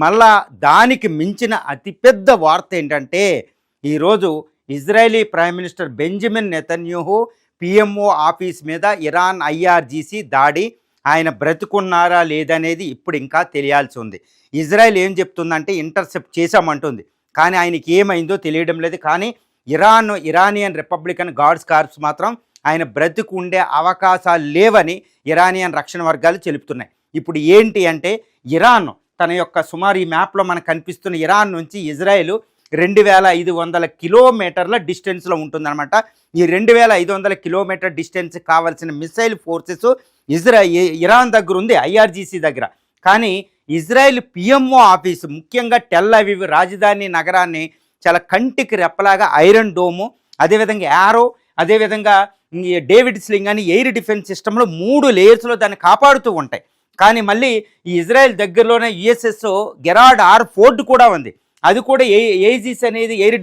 మళ్ళా దానికి మించిన అతిపెద్ద వార్త ఏంటంటే ఈరోజు Israeli prime minister Benjamin Netanyahu PMO office మీద ఇరాన్ ఐఆర్జీసీ దాడి, ఆయన బ్రతుకున్నారా లేదనేది ఇప్పుడు ఇంకా తెలియాల్సి ఉంది. ఇజ్రాయెల్ ఏం చెప్తుందంటే ఇంటర్సెప్ట్ చేశామంటుంది, కానీ ఆయనకి ఏమైందో తెలియడం లేదు. కానీ ఇరానియన్ రిపబ్లికన్ గార్డ్స్ కార్ప్స్ మాత్రం ఆయన బ్రతుకు ఉండే అవకాశాలు లేవని ఇరానియన్ రక్షణ వర్గాలు తెలుపుతున్నాయి. ఇప్పుడు ఏంటి అంటే ఇరాన్ తన యొక్క సుమారు ఈ మ్యాప్లో మనకు కనిపిస్తున్న ఇరాన్ నుంచి ఇజ్రాయెల్ 2500 కిలోమీటర్ల డిస్టెన్స్లో ఉంటుందన్నమాట. ఈ 2500 కిలోమీటర్ డిస్టెన్స్ కావాల్సిన మిసైల్ ఫోర్సెస్ ఇరాన్ దగ్గర ఉంది, ఐఆర్జీసీ దగ్గర. కానీ ఇజ్రాయెల్ పిఎంఓ ఆఫీసు, ముఖ్యంగా టెల్ అవీవ్ రాజధాని నగరాన్ని చాలా కంటికి రెప్పలాగా ఐరన్ డోము, అదేవిధంగా యారో, అదేవిధంగా డేవిడ్ స్లింగ్ అని ఎయిర్ డిఫెన్స్ సిస్టంలో 3 లేయర్స్లో దాన్ని కాపాడుతూ ఉంటాయి. కానీ మళ్ళీ ఈ ఇజ్రాయెల్ దగ్గరలోనే యుఎస్ఎస్ గెరార్డ్ ఆర్ ఫోర్డ్ కూడా ఉంది. అది కూడా ఏజిస్ అనేది ఎయిర్